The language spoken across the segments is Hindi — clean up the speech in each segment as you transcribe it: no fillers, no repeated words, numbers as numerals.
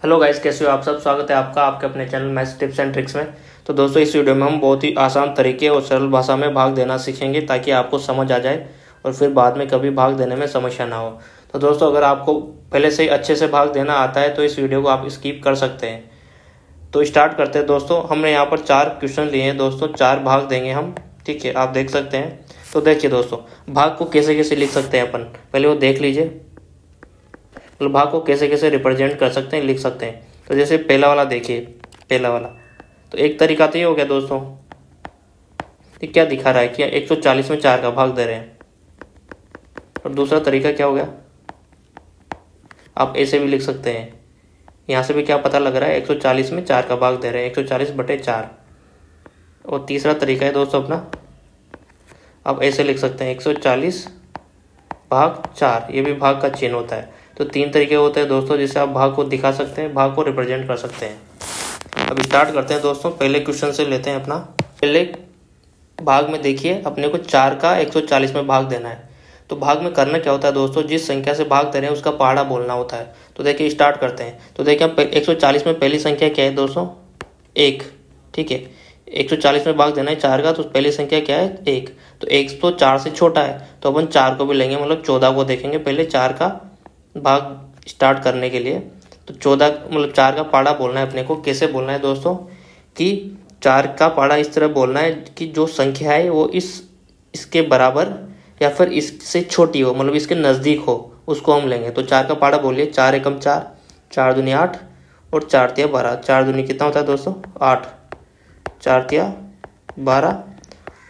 हेलो गाइस, कैसे हो आप सब। स्वागत है आपका आपके अपने channel maths tips and tricks में। तो दोस्तों, इस वीडियो में हम बहुत ही आसान तरीके और सरल भाषा में भाग देना सीखेंगे ताकि आपको समझ आ जाए और फिर बाद में कभी भाग देने में समस्या ना हो। तो दोस्तों, अगर आपको पहले से ही अच्छे से भाग देना आता है तो इस वीडियो को आप स्किप कर सकते हैं। तो स्टार्ट करते हैं दोस्तों। हमने यहाँ पर 4 क्वेश्चन लिए हैं दोस्तों, 4 भाग देंगे हम। ठीक है, आप देख सकते हैं। तो देखिए दोस्तों, भाग को कैसे कैसे लिख सकते हैं अपन, पहले वो देख लीजिए। मतलब भाग को कैसे कैसे रिप्रेजेंट कर सकते हैं, लिख सकते हैं। तो जैसे पहला वाला देखिए, पहला वाला तो एक तरीका तो ये हो गया दोस्तों। ये क्या दिखा रहा है कि 140 में 4 का भाग दे रहे हैं। और दूसरा तरीका क्या हो गया, आप ऐसे भी लिख सकते हैं। यहाँ से भी क्या पता लग रहा है, 140 में 4 का भाग दे रहे हैं, 140/4। और तीसरा तरीका है दोस्तों अपना, आप ऐसे लिख सकते हैं 140/4। ये भी भाग का चिन्ह होता है। तो 3 तरीके होते हैं दोस्तों जिससे आप भाग को दिखा सकते हैं, भाग को रिप्रेजेंट कर सकते हैं। अब स्टार्ट करते हैं दोस्तों। पहले क्वेश्चन से लेते हैं अपना। पहले भाग में देखिए, अपने को 4 का 140 में भाग देना है। तो भाग में करना क्या होता है दोस्तों, जिस संख्या से भाग दे रहे हैं उसका पहाड़ा बोलना होता है। तो देखिए स्टार्ट करते हैं। तो देखिए 140 में पहली संख्या क्या है दोस्तों, 1। ठीक है, 140 में भाग देना है 4 का, तो पहली संख्या क्या है, 1। तो 1 तो 4 से छोटा है, तो अपन 4 को भी लेंगे, मतलब 14 को देखेंगे पहले 4 का भाग स्टार्ट करने के लिए। तो 14 मतलब 4 का पहाड़ा बोलना है अपने को। कैसे बोलना है दोस्तों कि 4 का पहाड़ा इस तरह बोलना है कि जो संख्या है वो इसके बराबर या फिर इससे छोटी हो, मतलब इसके नज़दीक हो, उसको हम लेंगे। तो 4 का पहाड़ा बोलिए, 4 एकम 4, 4 दूनी 8 और 4 तिया 12। 4 दूनी कितना होता है दोस्तों, 8, 4 तिया 12,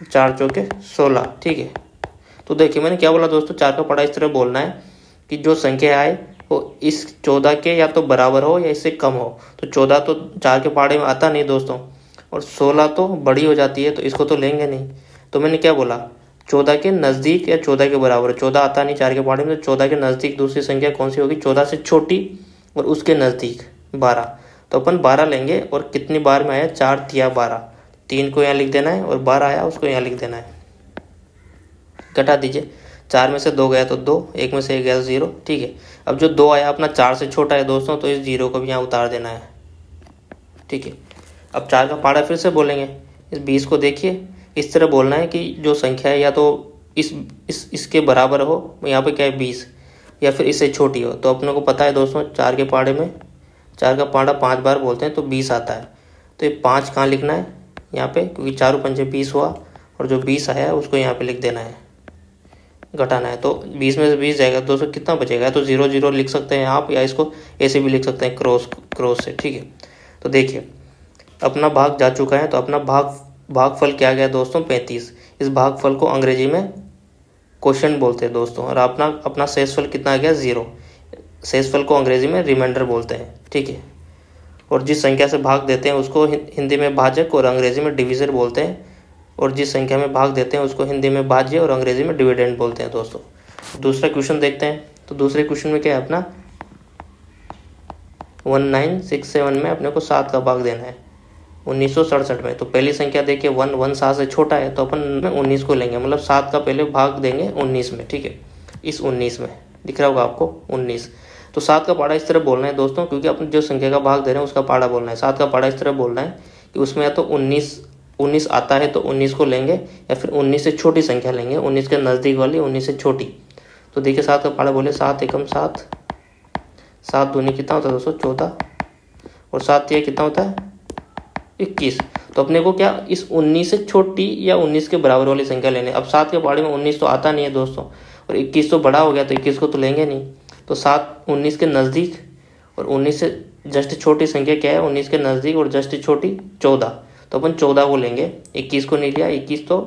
4 चौके 16। ठीक है, तो देखिए मैंने क्या बोला दोस्तों, 4 का पहाड़ा इस तरह बोलना है कि जो संख्या है वो इस 14 के या तो बराबर हो या इससे कम हो। तो 14 तो 4 के पहाड़े में आता नहीं दोस्तों, और 16 तो बड़ी हो जाती है, तो इसको तो लेंगे नहीं। तो मैंने क्या बोला, 14 के नज़दीक या 14 के बराबर। 14 आता नहीं 4 के पहाड़े में, तो 14 के नज़दीक दूसरी संख्या कौन सी होगी, 14 से छोटी और उसके नज़दीक 12। तो अपन 12 लेंगे, और कितनी बार में आया, 4 तिया 12। 3 को यहाँ लिख देना है और 12 आया उसको यहाँ लिख देना है। घटा दीजिए, 4 में से 2 गया तो 2, 1 में से 1 गया तो 0। ठीक है, अब जो 2 आया अपना 4 से छोटा है दोस्तों, तो इस 0 को भी यहाँ उतार देना है। ठीक है, अब 4 का पहाड़ा फिर से बोलेंगे। इस 20 को देखिए, इस तरह बोलना है कि जो संख्या है या तो इसके बराबर हो, यहाँ पे क्या है 20, या फिर इससे छोटी हो। तो अपने को पता है दोस्तों, 4 के पहाड़े में 4 का पहाड़ा 5 बार बोलते हैं तो 20 आता है। तो ये 5 कहाँ लिखना है, यहाँ पे, क्योंकि 4 पंजे 20 हुआ, और जो 20 आया उसको यहाँ पे लिख देना है, घटाना है। तो 20 में से 20 जाएगा दोस्तों, कितना बचेगा, तो 0 0 लिख सकते हैं आप, या इसको ऐसे भी लिख सकते हैं क्रॉस से। ठीक है, तो देखिए अपना भाग जा चुका है। तो अपना भागफल क्या गया दोस्तों, 35। इस भागफल को अंग्रेजी में क्वोशिएंट बोलते हैं दोस्तों। और अपना शेषफल कितना आ गया, 0। शेषफल को अंग्रेजी में रिमाइंडर बोलते हैं। ठीक है, और जिस संख्या से भाग देते हैं उसको हिंदी में भाजक और अंग्रेजी में डिविजर बोलते हैं। और जिस संख्या में भाग देते हैं उसको हिंदी में भाज्य और अंग्रेजी में डिविडेंड बोलते हैं दोस्तों। दूसरा क्वेश्चन देखते हैं। तो दूसरे क्वेश्चन में क्या है अपना, 1967 में अपने को 7 का भाग देना है 1967 में। तो पहली संख्या देखिए 1 7 से छोटा है, तो अपन 19 को लेंगे, मतलब 7 का पहले भाग देंगे 19 में। ठीक है, इस 19 में दिख रहा होगा आपको 19। तो 7 का पहाड़ा इस तरह बोलना है दोस्तों, क्योंकि अपन जो संख्या का भाग दे रहे हैं उसका पहाड़ा बोलना है। 7 का पहाड़ा इस तरह बोलना है कि उसमें या तो 19 आता है तो 19 को लेंगे, या फिर 19 से छोटी संख्या लेंगे, 19 के नज़दीक वाली 19 से छोटी। तो देखिए 7 का पहाड़ा बोले, 7 एकम 7, 7 दूनी कितना होता है दोस्तों, 14, और 7 तिया कितना होता है, 21। तो अपने को क्या, इस 19 से छोटी या 19 के बराबर वाली संख्या लेनी है। अब 7 के पहाड़े में 19 तो आता नहीं है दोस्तों, और 21 तो बड़ा हो गया, तो 21 को तो लेंगे नहीं। तो 7 19 के नज़दीक और 19 से जस्ट छोटी संख्या क्या है, 19 के नज़दीक और जस्ट छोटी 14। तो अपन 14 को लेंगे, 21 को नहीं लिया, 21 तो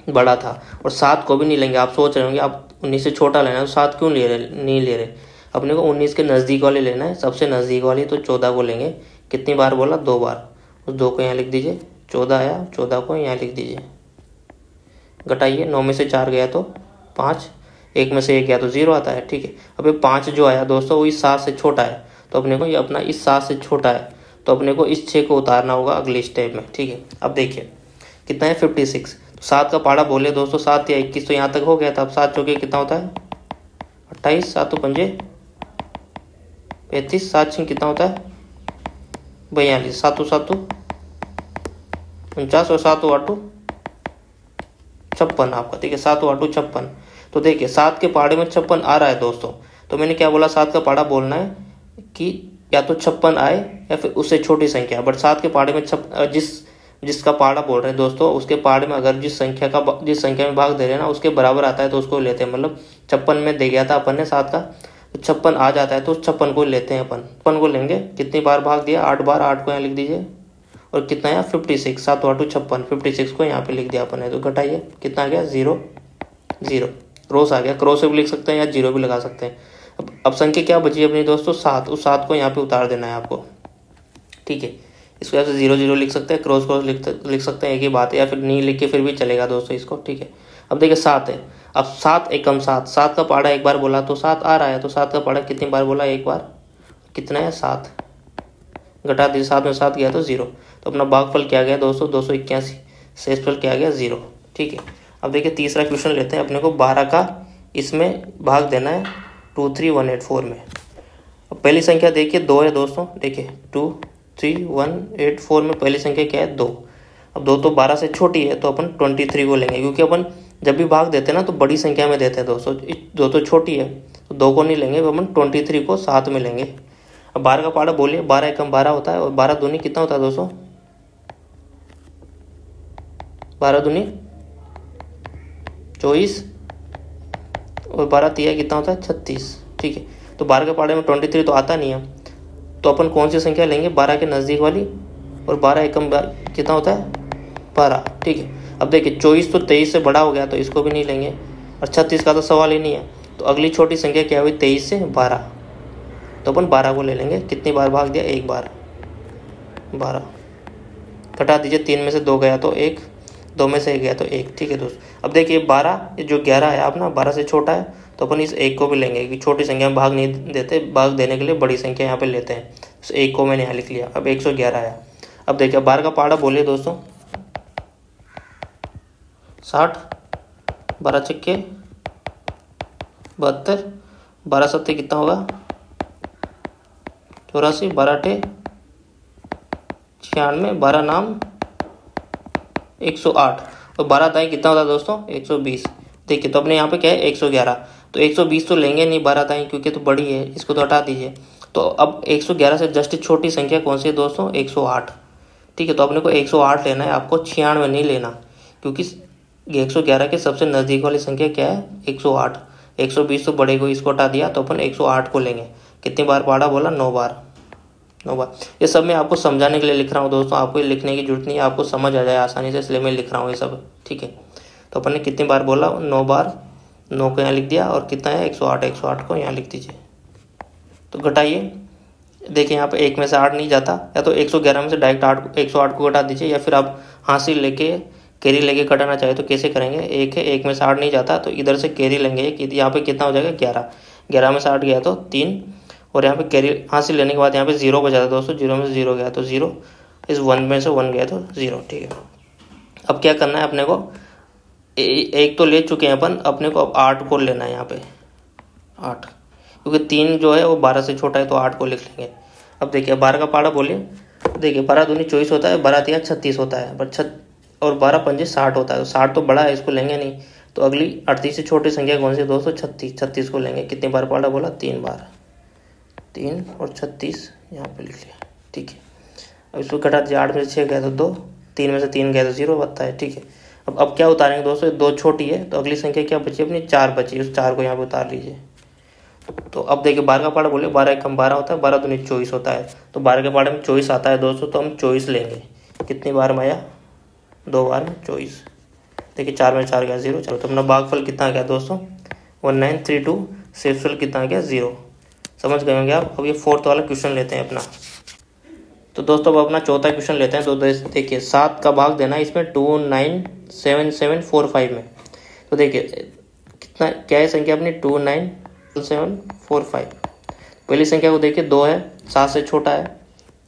बड़ा था। और 7 को भी नहीं लेंगे। आप सोच रहे होंगे आप 19 से छोटा लेना है तो 7 क्यों नहीं ले रहे, अपने को 19 के नज़दीक वाले लेना है, सबसे नज़दीक वाली। तो 14 को लेंगे। कितनी बार बोला, 2 बार। उस 2 को यहाँ लिख दीजिए, 14 आया, 14 को यहाँ लिख दीजिए। घटाइए, 9 में से 4 गया तो 5, 1 में से 1 गया तो 0 आता है। ठीक है, अब ये 5 जो आया दोस्तों वो इस 7 से छोटा है, तो अपने को ये अपना इस 7 से छोटा है, तो अपने को इस 6 को उतारना होगा अगले स्टेप में। ठीक है, अब देखिए कितना है, 56। तो 7 का पहाड़ा बोले दोस्तों, 7 या 21 तो यहाँ तक हो गया था। अब 7 चौके कितना होता है, 28, 7 पंजे 35, 7 6 कितना होता है 42, 7 7 49 और 7 8 56 आपका, ठीक है 7 8 56। तो देखिए 7 के पहाड़े में 56 आ रहा है दोस्तों, तो मैंने क्या बोला 7 का पहाड़ा बोलना है कि या तो 56 आए या फिर उससे छोटी संख्या, बट 7 के पहाड़े में जिसका पहाड़ा बोल रहे हैं दोस्तों उसके पहाड़े में अगर जिस संख्या में भाग दे रहे हैं ना उसके बराबर आता है तो उसको लेते हैं। मतलब 56 में दे गया था अपन ने 7 का, तो 56 आ जाता है तो उस 56 को लेते हैं अपन। 56 को लेंगे, कितनी बार भाग दिया 8 बार, 8 को यहाँ लिख दीजिए और कितना यहाँ 56, 7 8 56, 56 को यहाँ पे लिख दिया अपन ने। तो घटाइए कितना आ गया 0 0, क्रॉस आ गया, क्रॉस से भी लिख सकते हैं या 0 भी लगा सकते हैं। अब संख्या क्या बची अपनी दोस्तों 7, उस 7 को यहाँ पे उतार देना है आपको, ठीक है। इसको ऐसे 0 0 लिख सकते हैं, क्रॉस क्रॉस लिख सकते हैं, एक ही बात है, या फिर नहीं लिख के फिर भी चलेगा दोस्तों इसको, ठीक है। अब देखिए 7 है, अब 7 एकम 7, 7 का पहाड़ा एक बार बोला तो 7 आ रहा है, तो 7 का पहाड़ा कितनी बार बोला एक बार, कितना है 7, घटा दीजिए 7 में 7 गया तो 0, तो अपना भागफल क्या गया दोस्तों 281, शेषफल क्या गया 0, ठीक है। अब देखिए तीसरा क्वेश्चन लेते हैं, अपने को 12 का इसमें भाग देना है 23184 में। अब पहली संख्या देखिए 2 है दोस्तों, देखिए 23184 में पहली संख्या क्या है 2। अब 2 तो 12 से छोटी है तो अपन 23 को लेंगे, क्योंकि अपन जब भी भाग देते हैं ना तो बड़ी संख्या में देते हैं दोस्तों, 2 तो छोटी है तो 2 को नहीं लेंगे, अपन 23 को साथ में लेंगे। अब 12 का पहाड़ा बोलिए, 12 एकम 12 होता है और 12 दूनी कितना होता है दोस्तों 12 दूनी 24 और 12 तिया कितना होता है 36, ठीक है। तो 12 के पहाड़े में 23 तो आता नहीं है, तो अपन कौन सी संख्या लेंगे 12 के नज़दीक वाली, और 12 एकम कितना होता है 12, ठीक है। अब देखिए 24 तो 23 से बड़ा हो गया तो इसको भी नहीं लेंगे, और 36 का तो सवाल ही नहीं है, तो अगली छोटी संख्या क्या हुई 23 से 12, तो अपन 12 को ले लेंगे। कितनी बार भाग दिया एक बार 12, घटा दीजिए 3 में से 2 गया तो 1, 2 में से 1 गया तो 1, ठीक है दोस्त। अब देखिए 12 जो 11 है आप ना 12 से छोटा है तो अपन इस 1 को भी लेंगे, कि छोटी संख्या में भाग नहीं देते, भाग देने के लिए बड़ी संख्या यहाँ पे लेते हैं, इस 1 को मैंने यहाँ लिख लिया। अब 111 आया। अब देखिए 12 का पहाड़ा बोलिए दोस्तों 60, 12 छक्के 72, 12 सत्ते कितना होगा 84, 12 अठे 96, 12 नाम 108 और 12 दाएं कितना होता है दोस्तों 120। देखिए तो अपने यहाँ पे क्या है 111, तो 120 तो लेंगे नहीं 12 दाएं क्योंकि तो बड़ी है, इसको तो हटा दीजिए। तो अब 111 से जस्ट छोटी संख्या कौन सी है दोस्तों 108, ठीक है। तो अपने को 108 लेना है, आपको 96 नहीं लेना, क्योंकि 111 के सबसे नज़दीक वाली संख्या क्या है 108। 120 तो बड़े को, इसको हटा दिया, तो अपन 108 को लेंगे। कितनी बार पहाड़ा बोला 9 बार, 9 बार। ये सब मैं आपको समझाने के लिए लिख रहा हूँ दोस्तों, आपको ये लिखने की जरूरत नहीं है, आपको समझ आ जाए आसानी से, इसलिए मैं लिख रहा हूँ ये सब, ठीक है। तो अपन ने कितनी बार बोला 9 बार, 9 को यहाँ लिख दिया, और कितना है 108, 108 को यहाँ लिख दीजिए। तो घटाइए, देखिए यहाँ पे 1 में से 8 नहीं जाता, या तो 111 में से डायरेक्ट 108 को घटा दीजिए, या फिर आप हासिल लेके कैरी लेके घटाना चाहे तो कैसे करेंगे, 1 है 1 में से 8 नहीं जाता तो इधर से कैरी लेंगे, कि यहाँ पे कितना हो जाएगा 11, 11 में से 8 गया तो 3, और यहाँ पे कैरी हासिल लेने के बाद यहाँ पे 0 बचा था दोस्तों, 0 में से 0 गया तो 0, इस 1 में से 1 गया तो 0, ठीक है। अब क्या करना है अपने को, एक तो ले चुके हैं अपन, अपने को अब 8 को लेना है यहाँ पे 8, क्योंकि 3 जो है वो 12 से छोटा है तो 8 को लिख लेंगे। अब देखिए 12 का पहाड़ा बोलिए, देखिए 12 दूनी 24 होता है, 12 तिया 36 होता है, और 12 पंजे 60 होता है, तो 60 तो बड़ा है, इसको लेंगे नहीं। तो अगली 38 से छोटी संख्या कौन सी है दोस्तों 36, 36 को लेंगे। कितनी बार पहाड़ा बोला 3 बार, 3 और 36 यहाँ पे लिख लिया, ठीक है। अब इसको घटा दीजिए, 8 में से 6 गया तो 2, 3 में से 3 गया तो 0 बनता है, ठीक है। अब क्या उतारेंगे दोस्तों, 2 छोटी है तो अगली संख्या क्या बची अपनी 4 बची, उस 4 को यहाँ पे उतार लीजिए। तो अब देखिए 12 का पहाड़ा बोले, 12 एकम 12 होता है, 12 दूनी 24 होता है, तो 12 के पहाड़े में 24 आता है दोस्तों, तो हम 24 लेंगे। कितनी बार में आया 2 बार में 24, देखिए 4 में 4 गया 0, चलो तो अपना भागफल कितना आ गया दोस्तों 1932, शेषफल कितना आ गया 0। समझ गए होंगे आप। अब ये 4th वाला क्वेश्चन लेते हैं अपना। तो दोस्तों अब अपना चौथा क्वेश्चन लेते हैं। तो देखिए 7 का भाग देना है इसमें 297745 में। तो देखिए कितना क्या है संख्या अपनी 29745। पहली संख्या को देखिए 2 है, 7 से छोटा है,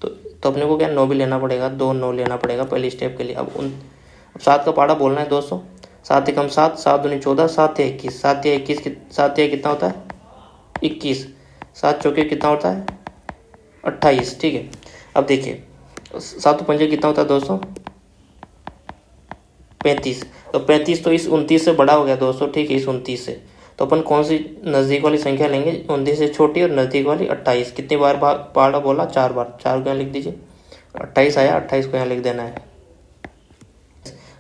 तो अपने को क्या 9 भी लेना पड़ेगा, 2 9 लेना पड़ेगा पहली स्टेप के लिए। अब 7 का पहाड़ा बोलना है दोस्तों, 7 एकम 7, 7 दूनी 14, 7 या 21, 7 या 21 कितना होता है 21, 7 चौके कितना होता है 28, ठीक है। अब देखिए 7 पंजे कितना होता है दोस्तों, 35। तो 35 तो इस 29 से बड़ा हो गया दोस्तों, ठीक है, इस 29 से। तो अपन कौन सी नज़दीक वाली संख्या लेंगे, 29 से छोटी और नज़दीक वाली 28। कितनी बार पहाड़ा बोला, 4 बार, 4 को यहाँ लिख दीजिए। 28 आया, 28 को यहाँ लिख देना है।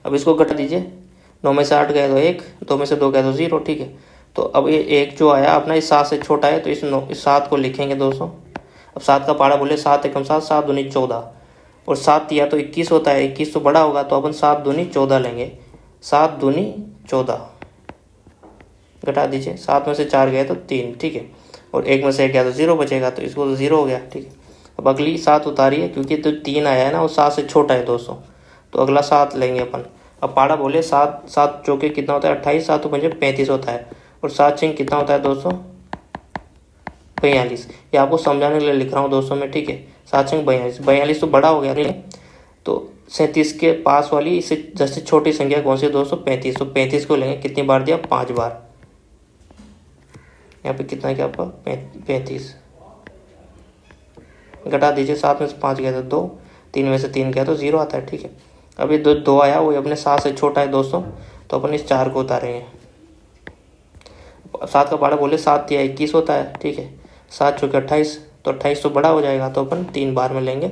अब इसको घटा दीजिए, 9 में से 8 गए तो 1, 2 में से 2 गए तो 0, ठीक है। तो अब ये 1 जो आया अपना इस 7 से छोटा है, तो इस 7 को लिखेंगे दोस्तों। अब 7 का पहाड़ा बोले 7 एकम 7, 7 दूनी 14, और 7 या तो 21 होता है, 21 तो बड़ा होगा, तो अपन 7 दूनी 14 लेंगे। 7 दूनी 14, घटा दीजिए, 7 में से 4 गए तो 3, ठीक है, और 1 में से 1 गया तो 0 बचेगा, तो इसको तो 0 हो गया, ठीक है। अब अगली 7 उतारिए, क्योंकि तो 3 आया है ना, वो 7 से छोटा है दोस्तों, तो अगला 7 लेंगे अपन। अब पहाड़ा बोले 7, 7 चौके कितना होता है 28, 7 पंजे 35 होता है, और 7 छिंग कितना होता है दोस्तों 42। ये आपको समझाने के लिए लिख रहा हूँ दोस्तों मैं, ठीक है। 7 छिंग 42, 42 तो बड़ा हो गया, ठीक है। तो 37 के पास वाली इससे जैसे छोटी संख्या कौन सी है दोस्तों, 35। तो 35 को लेंगे, कितनी बार दिया, 5 बार। यहाँ पे कितना क्या आपका 35, घटा दीजिए, 7 में से 5 गया तो 2, 3 में से 3 गया तो 0 आता है, ठीक है। अब ये 2 आया, वो अपने 7 से छोटा है दोस्तों, तो अपन इस 4 को उतारेंगे। 7 का पहाड़ा बोले 7 या 21 होता है, ठीक है। 7 चौके 28, तो 28 तो बड़ा हो जाएगा, तो अपन 3 बार में लेंगे।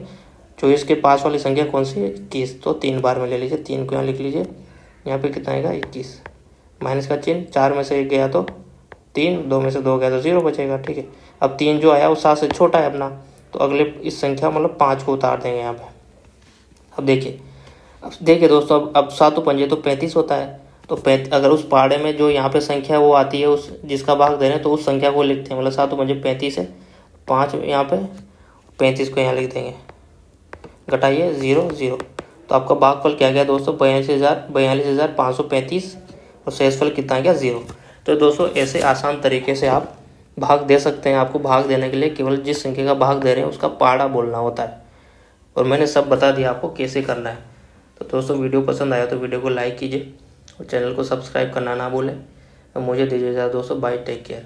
24 के पास वाली संख्या कौन सी है, 21, तो 3 बार में ले लीजिए। 3 को यहाँ लिख लीजिए, यहाँ पे कितना आएगा 21, माइनस का चिन्ह, 4 में से 1 गया तो 3, 2 में से 2 गया तो 0 बचेगा, ठीक है। अब 3 जो आया वो 7 से छोटा है अपना, तो अगले इस संख्या मतलब 5 को उतार देंगे यहाँ पे। अब देखिए दोस्तों, अब 7 पंजे तो 35 होता है, तो अगर उस पहाड़े में जो यहाँ पे संख्या वो आती है, उस जिसका भाग दे रहे हैं, तो उस संख्या को लिखते हैं। मतलब 7 पंजे 35 है, 5 यहाँ पे, 35 को यहाँ लिख देंगे, घटाइए 0 0। तो आपका भागफल क्या गया दोस्तों, 42,535, और शेषफल कितना गया 0। तो दोस्तों ऐसे आसान तरीके से आप भाग दे सकते हैं। आपको भाग देने के लिए केवल जिस संख्या का भाग दे रहे हैं उसका पहाड़ा बोलना होता है, और मैंने सब बता दिया आपको कैसे करना है। तो दोस्तों वीडियो पसंद आया तो वीडियो को लाइक कीजिए, और चैनल को सब्सक्राइब करना ना भूलें। और मुझे दीजिए इजाज़त दोस्तों, बाय, टेक केयर।